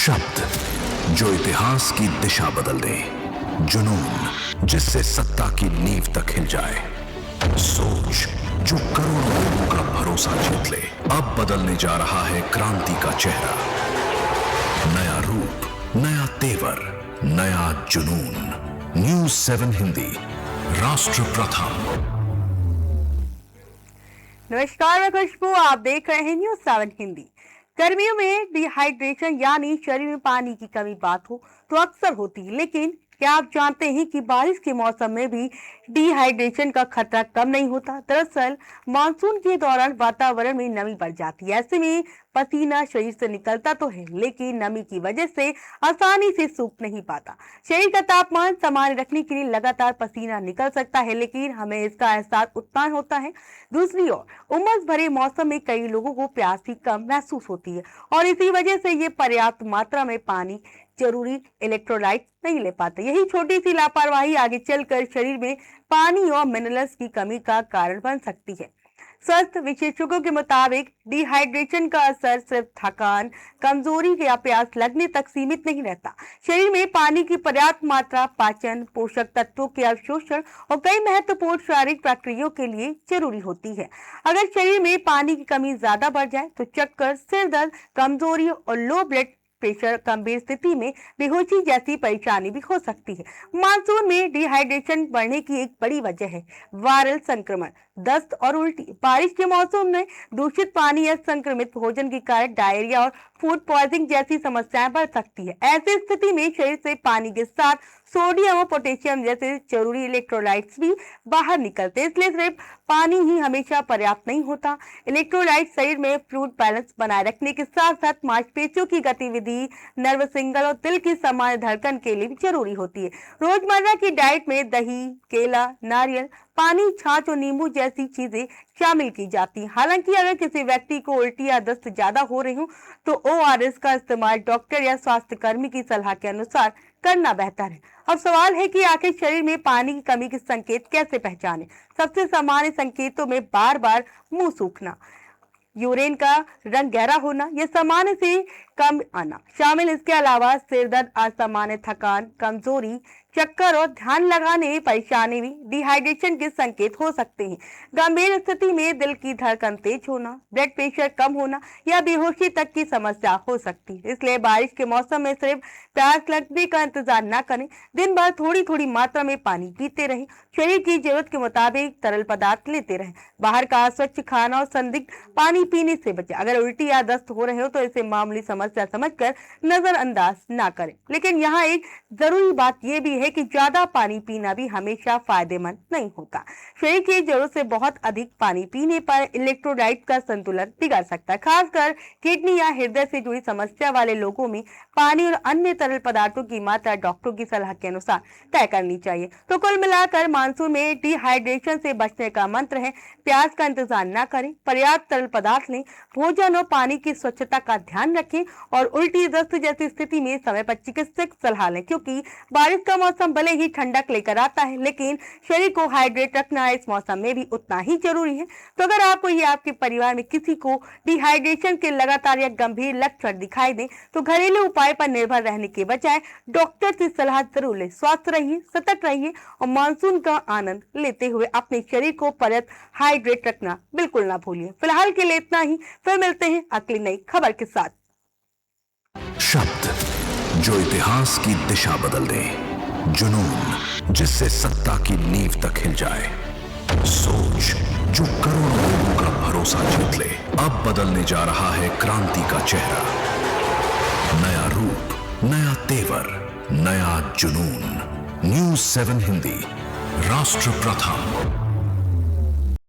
शब्द जो इतिहास की दिशा बदल दे, जुनून जिससे सत्ता की नींव तक हिल जाए, सोच जो करोड़ों लोगों का भरोसा जीत ले। अब बदलने जा रहा है क्रांति का चेहरा। नया रूप, नया तेवर, नया जुनून। न्यूज़ 7 हिंदी, राष्ट्र प्रथम। नमस्कार, मैं खुशबू, आप देख रहे हैं न्यूज़ 7 हिंदी। गर्मियों में डिहाइड्रेशन यानी शरीर में पानी की कमी बात हो तो अक्सर होती है, लेकिन क्या आप जानते हैं कि बारिश के मौसम में भी डिहाइड्रेशन का खतरा कम नहीं होता। दरअसल मानसून के दौरान वातावरण में नमी बढ़ जाती है। ऐसे में पसीना शरीर से निकलता तो है, लेकिन नमी की वजह से आसानी से सूख नहीं पाता। शरीर का तापमान सामान्य रखने के लिए लगातार पसीना निकल सकता है, लेकिन हमें इसका एहसास उतना होता है। दूसरी ओर उमस भरे मौसम में कई लोगों को प्यास भी कम महसूस होती है और इसी वजह से ये पर्याप्त मात्रा में पानी, जरूरी इलेक्ट्रोलाइट नहीं ले पाते। यही छोटी सी लापरवाही आगे चलकर शरीर में पानी और मिनरल्स की कमी का कारण बन सकती है। स्वास्थ्य विशेषज्ञों के मुताबिक डिहाइड्रेशन का असर सिर्फ थकान, कमजोरी या प्यास लगने तक सीमित नहीं रहता। शरीर में पानी की पर्याप्त मात्रा पाचन, पोषक तत्वों के अवशोषण और कई महत्वपूर्ण शारीरिक प्रक्रियाओं के लिए जरूरी होती है। अगर शरीर में पानी की कमी ज्यादा बढ़ जाए तो चक्कर, सिर दर्द, कमजोरी और लो ब्लड प्रेशर, गंभीर स्थिति में बेहोशी जैसी परेशानी भी हो सकती है। मानसून में डिहाइड्रेशन बढ़ने की एक बड़ी वजह है वायरल संक्रमण, दस्त और उल्टी। बारिश के मौसम में दूषित पानी या संक्रमित भोजन के कारण डायरिया और फूड पॉइजनिंग जैसी समस्याएं बढ़ सकती है। ऐसी स्थिति में शरीर से पानी के साथ सोडियम और पोटेशियम जैसे जरूरी इलेक्ट्रोलाइट्स भी बाहर निकलते हैं। इसलिए सिर्फ पानी ही हमेशा पर्याप्त नहीं होता। इलेक्ट्रोलाइट शरीर में फ्लूइड बैलेंस बनाए रखने के साथ साथ मांसपेशियों की गतिविधि, नर्व सिग्नल और दिल की सामान्य धड़कन के लिए भी जरूरी होती है। रोजमर्रा की डाइट में दही, केला, नारियल पानी, छाछ और नींबू जैसी चीजें शामिल की जाती हैं। हालांकि अगर किसी व्यक्ति को उल्टी या दस्त ज्यादा हो रही हो तो ORS का इस्तेमाल डॉक्टर या स्वास्थ्य कर्मी की सलाह के अनुसार करना बेहतर है। अब सवाल है कि आखिर शरीर में पानी की कमी के संकेत कैसे पहचानें। सबसे सामान्य संकेतों में बार बार मुंह सूखना, यूरिन का रंग गहरा होना या सामान्य से कम आना शामिल। इसके अलावा सिर दर्द, असामान्य थकान, कमजोरी, चक्कर और ध्यान लगाने में परेशानी भी डिहाइड्रेशन के संकेत हो सकते हैं। गंभीर स्थिति में दिल की धड़कन तेज होना, ब्लड प्रेशर कम होना या बेहोशी तक की समस्या हो सकती है। इसलिए बारिश के मौसम में सिर्फ प्यास लगने का इंतजार न करें। दिन भर थोड़ी थोड़ी मात्रा में पानी पीते रहें। शरीर की जरूरत के मुताबिक तरल पदार्थ लेते रहें। बाहर का अस्वच्छ खाना और संदिग्ध पानी पीने से बचें। अगर उल्टी या दस्त हो रहे हो तो इसे मामूली समस्या समझकर नजरअंदाज ना करें। लेकिन यहाँ एक जरूरी बात यह भी है कि ज्यादा पानी पीना भी हमेशा फायदेमंद नहीं होता। शरीर की जरूरत से बहुत अधिक पानी पीने पर इलेक्ट्रोलाइट का संतुलन बिगड़ सकता है। खासकर किडनी या हृदय से जुड़ी समस्या वाले लोगों में पानी और अन्य तरल पदार्थों की मात्रा डॉक्टरों की सलाह के अनुसार तय करनी चाहिए। तो कुल मिलाकर मानसून में डिहाइड्रेशन से बचने का मंत्र है प्यास का इंतजार न करें, पर्याप्त तरल पदार्थ लें, भोजन और पानी की स्वच्छता का ध्यान रखें और उल्टी, दस्त जैसी स्थिति में समय पर चिकित्सक सलाह लें। क्योंकि बारिश का मौसम भले ही ठंडक लेकर आता है, लेकिन शरीर को हाइड्रेट रखना इस मौसम में भी उतना ही जरूरी है। तो अगर आपको या आपके परिवार में किसी को डिहाइड्रेशन के लगातार या गंभीर लक्षण दिखाई दे तो घरेलू उपाय पर निर्भर रहने के बजाय डॉक्टर से सलाह जरूर लें। स्वस्थ रहिए, सतर्क रहिए और मानसून का आनंद लेते हुए अपने शरीर को पर्याप्त हाइड्रेट रखना बिल्कुल ना भूलिए। फिलहाल के लिए इतना ही, फिर मिलते हैं अगली नई खबर के साथ। शब्द जो इतिहास की दिशा बदल दे, जुनून जिससे सत्ता की नींव तक हिल जाए, सोच जो करोड़ों लोगों का भरोसा जीत ले। अब बदलने जा रहा है क्रांति का चेहरा। नया रूप, नया तेवर, नया जुनून। न्यूज़ 7 हिंदी, राष्ट्र प्रथम।